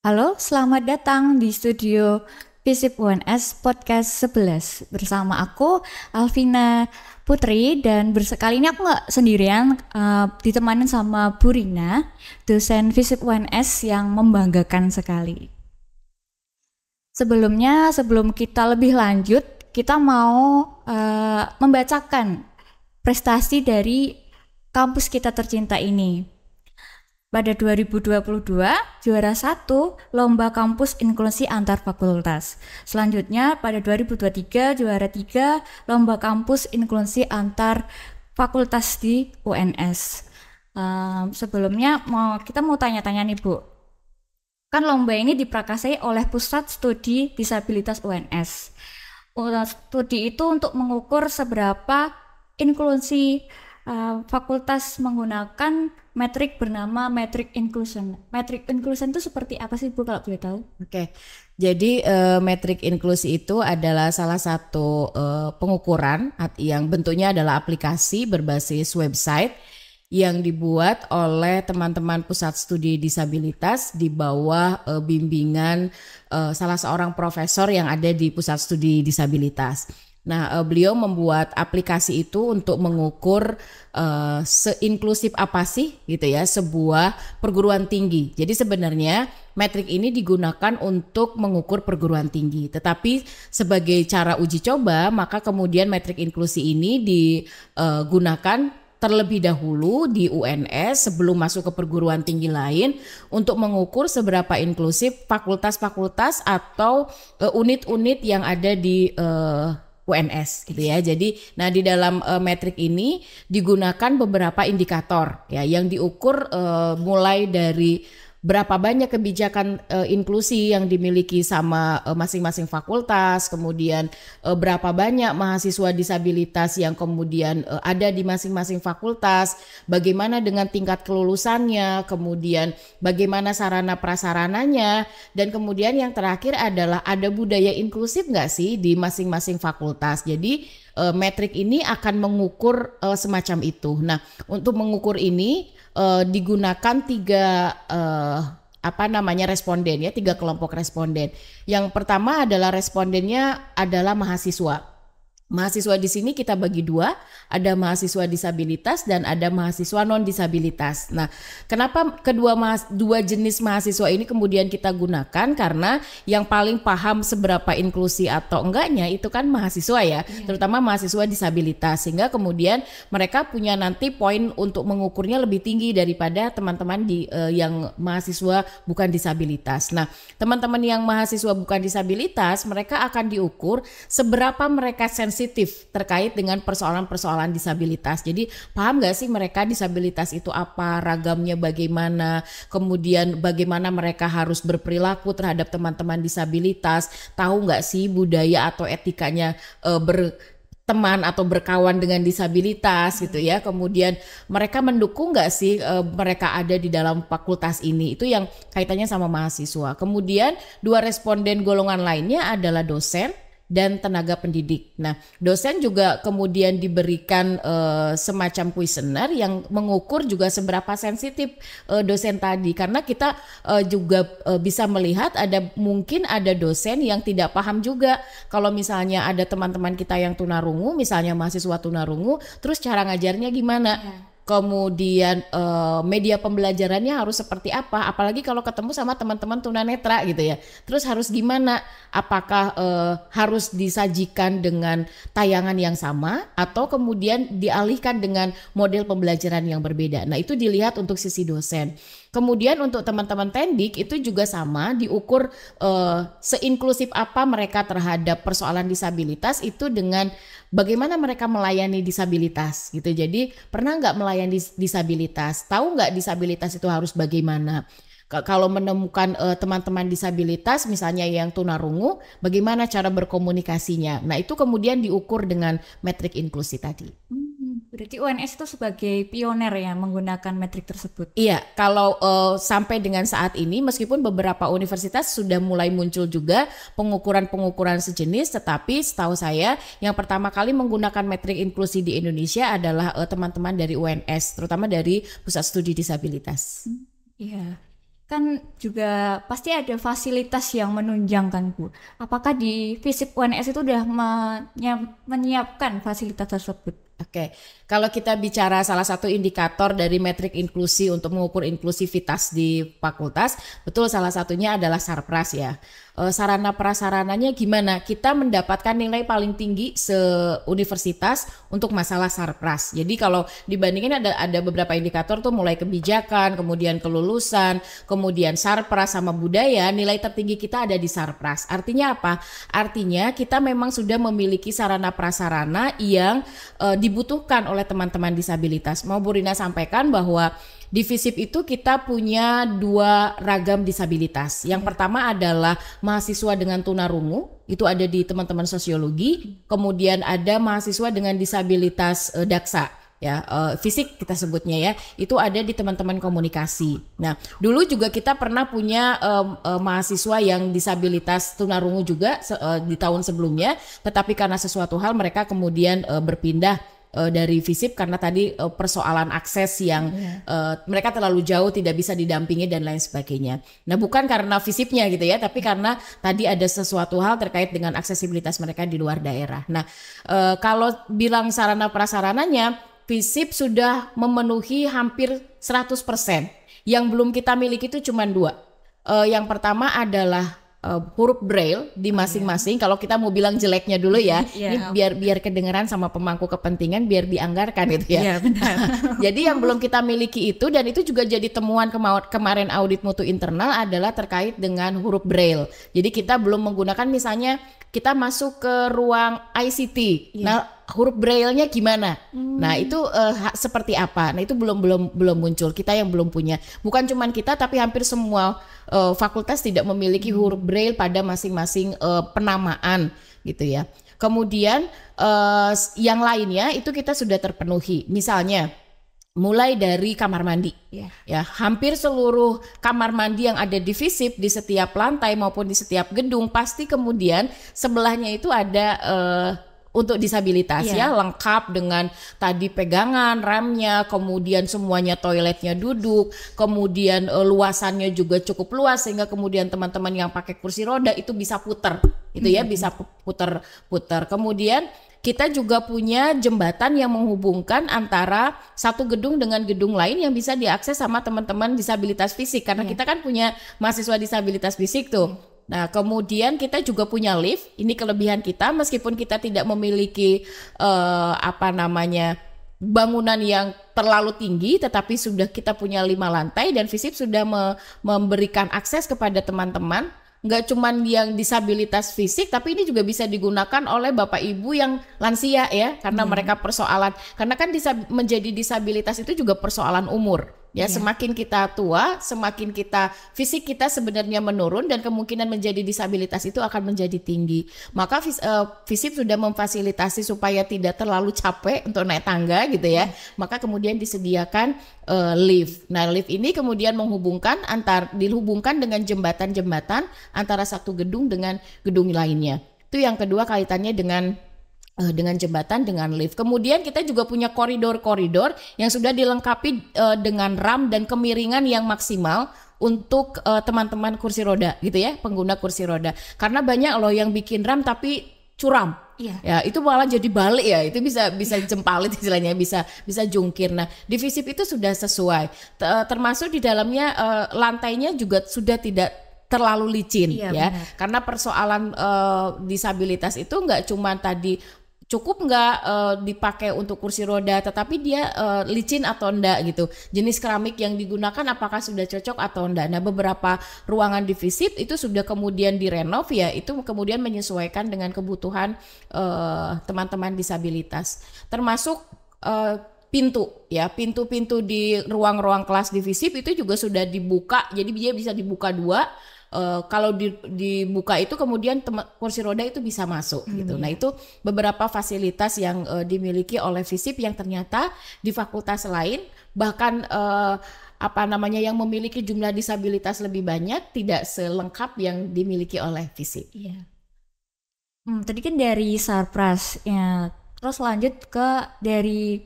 Halo, selamat datang di studio Visip UNS Podcast 11 bersama aku Alvina Putri dan kali ini aku nggak sendirian, ditemani sama Bu Rina, dosen Visip UNS yang membanggakan sekali. Sebelum kita lebih lanjut, kita mau membacakan prestasi dari kampus kita tercinta ini. Pada 2022, juara 1 Lomba Kampus Inklusi Antar Fakultas. Selanjutnya pada 2023, juara 3 Lomba Kampus Inklusi Antar Fakultas di UNS. Sebelumnya kita mau tanya-tanya nih Bu. Kan lomba ini diprakarsai oleh Pusat Studi Disabilitas UNS. Studi itu untuk mengukur seberapa inklusi fakultas menggunakan metrik bernama metrik inclusion. Metrik inclusion itu seperti apa sih Bu kalau boleh tahu? Oke, jadi metrik inklusi itu adalah salah satu pengukuran yang bentuknya adalah aplikasi berbasis website yang dibuat oleh teman-teman Pusat Studi Disabilitas di bawah bimbingan salah seorang profesor yang ada di Pusat Studi Disabilitas. Nah, beliau membuat aplikasi itu untuk mengukur seinklusif apa sih gitu ya sebuah perguruan tinggi. Jadi sebenarnya metrik ini digunakan untuk mengukur perguruan tinggi. Tetapi sebagai cara uji coba, maka kemudian metrik inklusi ini digunakan terlebih dahulu di UNS sebelum masuk ke perguruan tinggi lain untuk mengukur seberapa inklusif fakultas-fakultas atau unit-unit yang ada di UNS gitu ya. Jadi di dalam metrik ini digunakan beberapa indikator ya yang diukur mulai dari berapa banyak kebijakan inklusi yang dimiliki sama masing-masing fakultas, kemudian berapa banyak mahasiswa disabilitas yang kemudian ada di masing-masing fakultas, bagaimana dengan tingkat kelulusannya, kemudian bagaimana sarana prasarananya, dan kemudian yang terakhir adalah ada budaya inklusif nggak sih di masing-masing fakultas. Jadi metrik ini akan mengukur semacam itu. Nah, untuk mengukur ini digunakan tiga responden ya, tiga kelompok responden. Yang pertama adalah respondennya adalah mahasiswa. Mahasiswa di sini kita bagi dua, ada mahasiswa disabilitas dan ada mahasiswa non disabilitas. Nah, kenapa dua jenis mahasiswa ini kemudian kita gunakan? Karena yang paling paham seberapa inklusi atau enggaknya itu kan mahasiswa ya, terutama mahasiswa disabilitas. Sehingga kemudian mereka punya nanti poin untuk mengukurnya lebih tinggi daripada teman-teman yang mahasiswa bukan disabilitas. Nah, teman-teman yang mahasiswa bukan disabilitas, mereka akan diukur seberapa mereka sensitif terkait dengan persoalan-persoalan disabilitas. Jadi paham gak sih mereka disabilitas itu apa, ragamnya bagaimana, kemudian bagaimana mereka harus berperilaku terhadap teman-teman disabilitas, tahu gak sih budaya atau etikanya berteman atau berkawan dengan disabilitas gitu ya. Kemudian mereka mendukung nggak sih mereka ada di dalam fakultas ini, itu yang kaitannya sama mahasiswa. Kemudian dua responden golongan lainnya adalah dosen dan tenaga pendidik. Nah, dosen juga kemudian diberikan semacam kuesioner yang mengukur juga seberapa sensitif dosen tadi, karena kita juga bisa melihat mungkin ada dosen yang tidak paham juga kalau misalnya ada teman-teman kita yang tunarungu, misalnya mahasiswa tunarungu, terus cara ngajarnya gimana? Kemudian media pembelajarannya harus seperti apa, apalagi kalau ketemu sama teman-teman tunanetra gitu ya. Terus harus gimana? Apakah harus disajikan dengan tayangan yang sama atau kemudian dialihkan dengan model pembelajaran yang berbeda. Nah, itu dilihat untuk sisi dosen. Kemudian untuk teman-teman tendik itu juga sama, diukur seinklusif apa mereka terhadap persoalan disabilitas itu dengan bagaimana mereka melayani disabilitas gitu. Jadi pernah nggak melayani disabilitas? Tahu nggak disabilitas itu harus bagaimana? Kalau menemukan teman-teman disabilitas misalnya yang tunarungu, bagaimana cara berkomunikasinya? Nah, itu kemudian diukur dengan metrik inklusi tadi. Berarti UNS itu sebagai pioner ya menggunakan metrik tersebut. Iya, kalau sampai dengan saat ini meskipun beberapa universitas sudah mulai muncul juga pengukuran-pengukuran sejenis, tetapi setahu saya yang pertama kali menggunakan metrik inklusi di Indonesia adalah teman-teman dari UNS, terutama dari Pusat Studi Disabilitas. Iya. kan juga pasti ada fasilitas yang menunjang kan Bu. Apakah di FISIP UNS itu udah menyiapkan fasilitas tersebut? Oke, kalau kita bicara salah satu indikator dari metrik inklusi untuk mengukur inklusivitas di fakultas, betul salah satunya adalah Sarpras ya. Sarana prasarananya gimana? Kita mendapatkan nilai paling tinggi se-universitas untuk masalah Sarpras. Jadi kalau dibandingin ada beberapa indikator tuh mulai kebijakan, kemudian kelulusan, kemudian Sarpras sama budaya, nilai tertinggi kita ada di Sarpras. Artinya apa? Artinya kita memang sudah memiliki sarana prasarana yang dibutuhkan oleh teman-teman disabilitas. Mau Bu Rina sampaikan bahwa di FISIP itu kita punya 2 ragam disabilitas. Yang pertama adalah mahasiswa dengan tunarungu, itu ada di teman-teman sosiologi. Kemudian ada mahasiswa dengan disabilitas daksa, ya fisik kita sebutnya ya, itu ada di teman-teman komunikasi. Nah, dulu juga kita pernah punya mahasiswa yang disabilitas tunarungu juga di tahun sebelumnya, tetapi karena sesuatu hal mereka kemudian berpindah dari FISIP karena tadi persoalan akses yang mereka terlalu jauh, tidak bisa didampingi dan lain sebagainya. Nah, bukan karena FISIP-nya gitu ya, tapi karena tadi ada sesuatu hal terkait dengan aksesibilitas mereka di luar daerah. Nah, kalau bilang sarana prasarananya, FISIP sudah memenuhi hampir 100%. Yang belum kita miliki itu cuma 2. Yang pertama adalah huruf braille di masing-masing. Kalau kita mau bilang jeleknya dulu ya, ini biar kedengeran sama pemangku kepentingan, biar dianggarkan gitu ya. Benar. Jadi yang belum kita miliki itu, dan itu juga jadi temuan kemarin audit mutu internal adalah terkait dengan huruf braille. Jadi kita belum menggunakan, misalnya kita masuk ke ruang ICT. Nah, huruf braille-nya gimana? Nah, itu seperti apa? Nah, itu belum muncul. Kita yang belum punya. Bukan cuma kita, tapi hampir semua fakultas tidak memiliki huruf braille pada masing-masing penamaan gitu ya. Kemudian yang lainnya itu kita sudah terpenuhi. Misalnya mulai dari kamar mandi, ya hampir seluruh kamar mandi yang ada di FISIP di setiap lantai maupun di setiap gedung pasti kemudian sebelahnya itu ada untuk disabilitas ya, lengkap dengan tadi pegangan, remnya, kemudian semuanya toiletnya duduk, kemudian luasannya juga cukup luas sehingga kemudian teman-teman yang pakai kursi roda itu bisa puter, itu ya bisa puter. Kemudian kita juga punya jembatan yang menghubungkan antara satu gedung dengan gedung lain yang bisa diakses sama teman-teman disabilitas fisik karena kita kan punya mahasiswa disabilitas fisik tuh. Nah, kemudian kita juga punya lift. Ini kelebihan kita meskipun kita tidak memiliki bangunan yang terlalu tinggi, tetapi sudah kita punya 5 lantai dan FISIP sudah memberikan akses kepada teman-teman. Nggak cuman yang disabilitas fisik, tapi ini juga bisa digunakan oleh bapak ibu yang lansia ya, karena mereka persoalan, karena kan menjadi disabilitas itu juga persoalan umur ya. Semakin kita tua, semakin fisik kita sebenarnya menurun dan kemungkinan menjadi disabilitas itu akan menjadi tinggi. Maka FISIP sudah memfasilitasi supaya tidak terlalu capek untuk naik tangga gitu ya. Maka kemudian disediakan lift. Nah, lift ini kemudian dihubungkan dengan jembatan-jembatan antara satu gedung dengan gedung lainnya. Itu yang kedua kaitannya dengan jembatan, dengan lift. Kemudian kita juga punya koridor-koridor yang sudah dilengkapi dengan ram dan kemiringan yang maksimal untuk teman-teman kursi roda gitu ya, pengguna kursi roda. Karena banyak loh yang bikin ram tapi curam. Ya, itu malah jadi balik ya. Itu bisa jempalit istilahnya, bisa jungkir. Nah, di FISIP itu sudah sesuai. Termasuk di dalamnya lantainya juga sudah tidak terlalu licin ya. Benar. Karena persoalan disabilitas itu nggak cuma tadi cukup nggak dipakai untuk kursi roda, tetapi dia licin atau enggak gitu. Jenis keramik yang digunakan apakah sudah cocok atau enggak. Nah, beberapa ruangan di FISIP itu sudah kemudian direnov ya, itu kemudian menyesuaikan dengan kebutuhan teman-teman disabilitas. Termasuk pintu-pintu di ruang-ruang kelas di FISIP itu juga sudah dibuka, jadi dia bisa dibuka 2. Kalau dibuka itu kemudian kursi roda itu bisa masuk gitu. Nah, itu beberapa fasilitas yang dimiliki oleh FISIP yang ternyata di fakultas lain bahkan yang memiliki jumlah disabilitas lebih banyak tidak selengkap yang dimiliki oleh FISIP. Tadi kan dari Sarpras ya, terus lanjut ke dari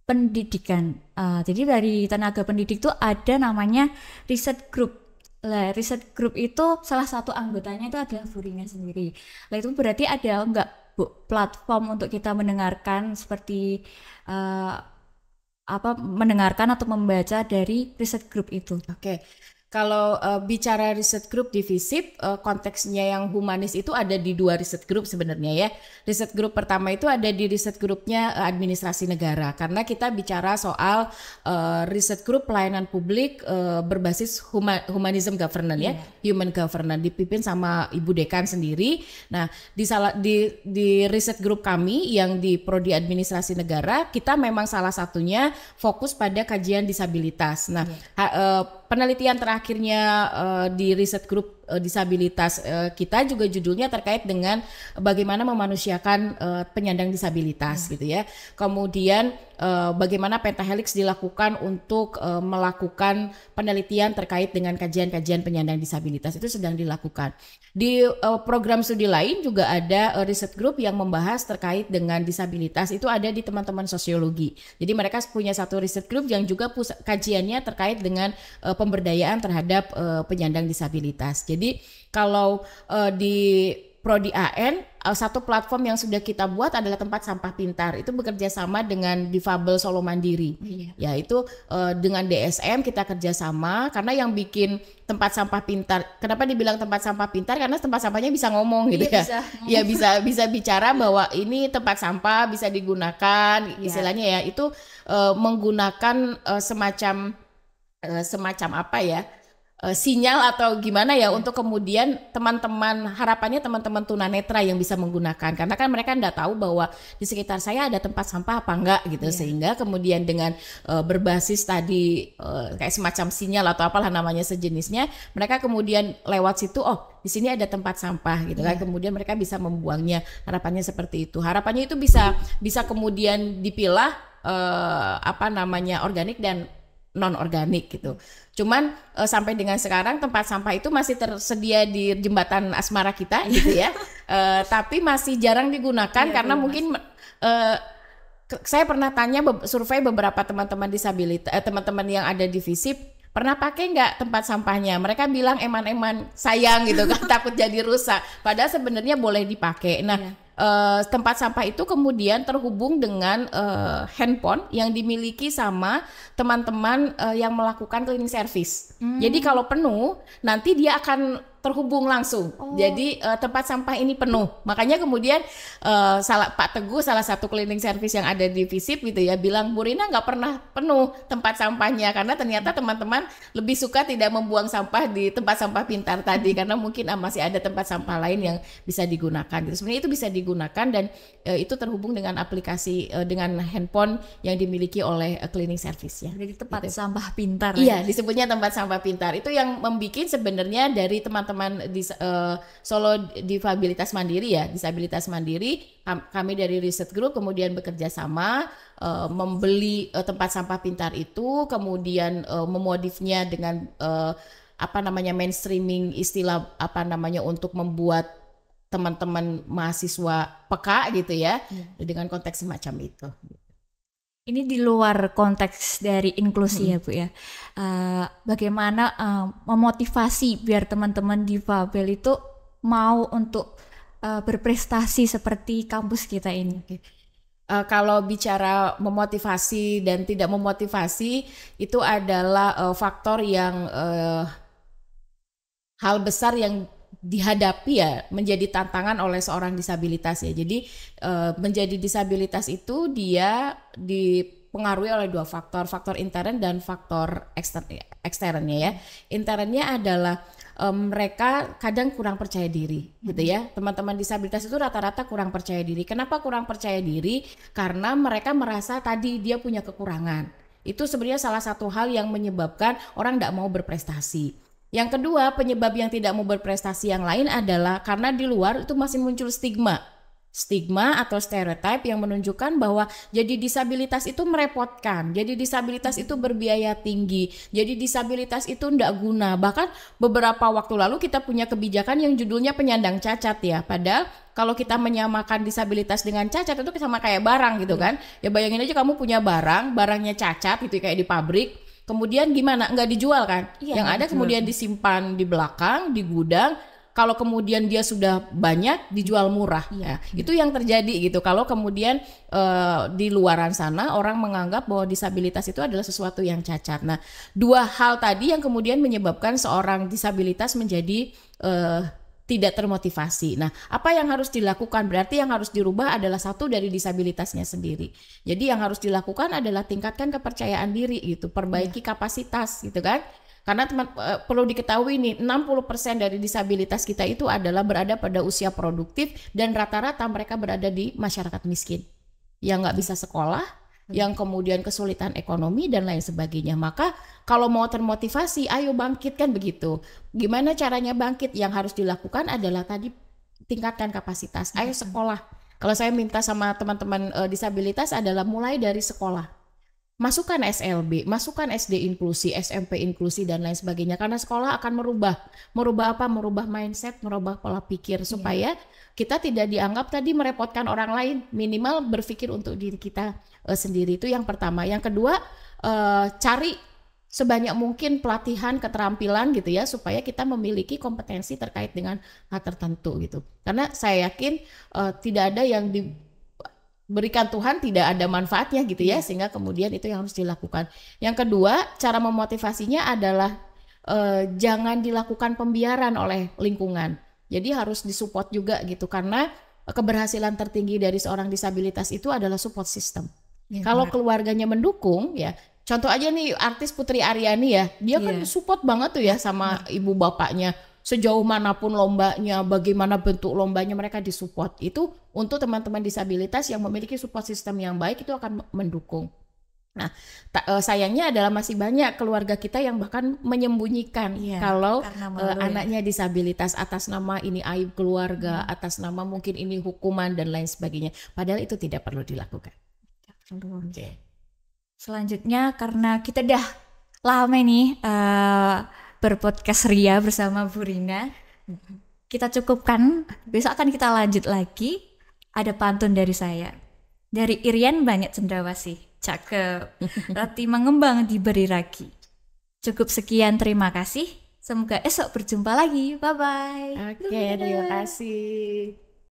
pendidikan. Jadi dari tenaga pendidik tuh ada namanya riset group. Lah, riset group itu salah satu anggotanya itu adalah Furina sendiri. Lah itu berarti ada enggak Bu platform untuk kita mendengarkan seperti eh, mendengarkan atau membaca dari riset group itu? Oke. Kalau bicara riset group di FISIP, konteksnya yang humanis itu ada di 2 riset group sebenarnya ya. Riset group pertama itu ada di riset grupnya administrasi negara, karena kita bicara soal riset group pelayanan publik berbasis humanism governance ya, human governance, dipimpin sama Ibu Dekan sendiri. Nah, di riset group kami yang di prodi administrasi negara, kita memang salah satunya fokus pada kajian disabilitas. Nah, penelitian terakhirnya di riset grup disabilitas kita juga judulnya terkait dengan bagaimana memanusiakan penyandang disabilitas gitu ya. Kemudian bagaimana pentahelix dilakukan untuk melakukan penelitian terkait dengan kajian-kajian penyandang disabilitas itu sedang dilakukan. Di program studi lain juga ada riset group yang membahas terkait dengan disabilitas, itu ada di teman-teman sosiologi. Jadi mereka punya satu riset group yang juga kajiannya terkait dengan pemberdayaan terhadap penyandang disabilitas. Jadi kalau di Prodi AN, satu platform yang sudah kita buat adalah tempat sampah pintar. Itu bekerja sama dengan Difabel Solo Mandiri. Ya itu dengan DSM kita kerjasama, karena yang bikin tempat sampah pintar. Kenapa dibilang tempat sampah pintar? Karena tempat sampahnya bisa ngomong gitu ya. Ya bisa bicara bahwa ini tempat sampah bisa digunakan. Istilahnya ya itu menggunakan semacam apa ya? Sinyal atau gimana ya untuk kemudian teman-teman, harapannya teman-teman tunanetra yang bisa menggunakan, karena kan mereka enggak tahu bahwa di sekitar saya ada tempat sampah apa enggak gitu, sehingga kemudian dengan berbasis tadi kayak semacam sinyal atau apalah namanya sejenisnya, mereka kemudian lewat situ, oh di sini ada tempat sampah gitu kan, kemudian mereka bisa membuangnya. Harapannya seperti itu, harapannya itu bisa kemudian dipilah organik dan non organik gitu. Cuman sampai dengan sekarang tempat sampah itu masih tersedia di jembatan asmara kita gitu ya. Tapi masih jarang digunakan karena mungkin saya pernah tanya survei beberapa teman-teman disabilitas, teman-teman yang ada di FISIP, pernah pakai nggak tempat sampahnya? Mereka bilang eman-eman sayang gitu kan, takut jadi rusak. Padahal sebenarnya boleh dipakai. Nah, tempat sampah itu kemudian terhubung dengan handphone yang dimiliki sama teman-teman yang melakukan cleaning service. Jadi kalau penuh, nanti dia akan terhubung langsung. Jadi tempat sampah ini penuh. Makanya kemudian Pak Teguh, salah satu cleaning service yang ada di FISIP gitu ya, bilang Bu Rina nggak pernah penuh tempat sampahnya, karena ternyata teman-teman lebih suka tidak membuang sampah di tempat sampah pintar tadi, karena mungkin masih ada tempat sampah lain yang bisa digunakan. Gitu. Sebenarnya itu bisa digunakan dan itu terhubung dengan aplikasi dengan handphone yang dimiliki oleh cleaning service ya. Jadi tempat sampah pintar. Iya, disebutnya tempat sampah pintar. Itu yang membuat sebenarnya dari teman-teman di Solo Difabilitas Mandiri ya, disabilitas mandiri, kami dari riset group kemudian bekerja sama membeli tempat sampah pintar itu, kemudian memodifnya dengan mainstreaming istilah untuk membuat teman-teman mahasiswa peka gitu ya, dengan konteks semacam itu. Ini di luar konteks dari inklusi ya Bu ya. Bagaimana memotivasi biar teman-teman difabel itu mau untuk berprestasi seperti kampus kita ini? Kalau bicara memotivasi dan tidak memotivasi, itu adalah faktor yang hal besar yang dihadapi ya, menjadi tantangan oleh seorang disabilitas ya. Jadi menjadi disabilitas itu dia dipengaruhi oleh 2 faktor, faktor intern dan faktor eksternnya ya. Internnya adalah mereka kadang kurang percaya diri gitu ya. Teman-teman disabilitas itu rata-rata kurang percaya diri. Kenapa kurang percaya diri? Karena mereka merasa tadi dia punya kekurangan. Itu sebenarnya salah satu hal yang menyebabkan orang tidak mau berprestasi. Yang kedua, penyebab yang tidak mau berprestasi yang lain adalah karena di luar itu masih muncul stigma atau stereotip yang menunjukkan bahwa jadi disabilitas itu merepotkan, jadi disabilitas itu berbiaya tinggi, jadi disabilitas itu tidak guna. Bahkan beberapa waktu lalu kita punya kebijakan yang judulnya penyandang cacat ya, padahal kalau kita menyamakan disabilitas dengan cacat itu sama kayak barang gitu kan. Ya bayangin aja kamu punya barangnya cacat gitu kayak di pabrik. Kemudian gimana? Nggak dijual kan? Iya, Yang nggak ada dijual. kemudian disimpan di belakang, di gudang. Kalau kemudian dia sudah banyak dijual murah, Iya. ya, itu yang terjadi gitu. Kalau kemudian di luaran sana orang menganggap bahwa disabilitas itu adalah sesuatu yang cacat. Nah, dua hal tadi yang kemudian menyebabkan seorang disabilitas menjadi tidak termotivasi. Nah, apa yang harus dilakukan? Berarti yang harus dirubah adalah satu dari disabilitasnya sendiri. Jadi yang harus dilakukan adalah tingkatkan kepercayaan diri gitu, perbaiki kapasitas gitu kan. Karena perlu diketahui nih, 60% dari disabilitas kita itu adalah berada pada usia produktif dan rata-rata mereka berada di masyarakat miskin. Yang nggak bisa sekolah, yang kemudian kesulitan ekonomi dan lain sebagainya. Maka kalau mau termotivasi, ayo bangkit kan begitu. Gimana caranya bangkit? Yang harus dilakukan adalah tadi tingkatkan kapasitas. Ayo sekolah. Kalau saya minta sama teman-teman disabilitas adalah mulai dari sekolah. Masukkan SLB, masukkan SD inklusi, SMP inklusi dan lain sebagainya. Karena sekolah akan merubah apa? Merubah mindset, merubah pola pikir supaya kita tidak dianggap tadi merepotkan orang lain. Minimal berpikir untuk diri kita sendiri, itu yang pertama. Yang kedua, cari sebanyak mungkin pelatihan keterampilan gitu ya, supaya kita memiliki kompetensi terkait dengan hal tertentu gitu. Karena saya yakin tidak ada yang diberikan Tuhan tidak ada manfaatnya gitu ya, sehingga kemudian itu yang harus dilakukan. Yang kedua, cara memotivasinya adalah jangan dilakukan pembiaran oleh lingkungan. Jadi harus disupport juga gitu, karena keberhasilan tertinggi dari seorang disabilitas itu adalah support system. Kalau keluarganya mendukung ya, contoh aja nih artis Putri Aryani ya, dia kan support banget tuh ya sama ibu bapaknya. Sejauh manapun lombanya, bagaimana bentuk lombanya, mereka disupport. Itu untuk teman-teman disabilitas yang memiliki support system yang baik itu akan mendukung. Nah, sayangnya adalah masih banyak keluarga kita yang bahkan menyembunyikan kalau anaknya disabilitas atas nama ini aib keluarga, atas nama mungkin ini hukuman dan lain sebagainya. Padahal itu tidak perlu dilakukan. Selanjutnya, karena kita dah lama nih berpodcast Ria bersama Bu Rina, kita cukupkan. Besok akan kita lanjut lagi. Ada pantun dari saya. Dari Irian Banyak Cendrawasih. Cakep. Roti mengembang diberi ragi. Cukup sekian, terima kasih. Semoga esok berjumpa lagi. Bye-bye. Oke, terima kasih.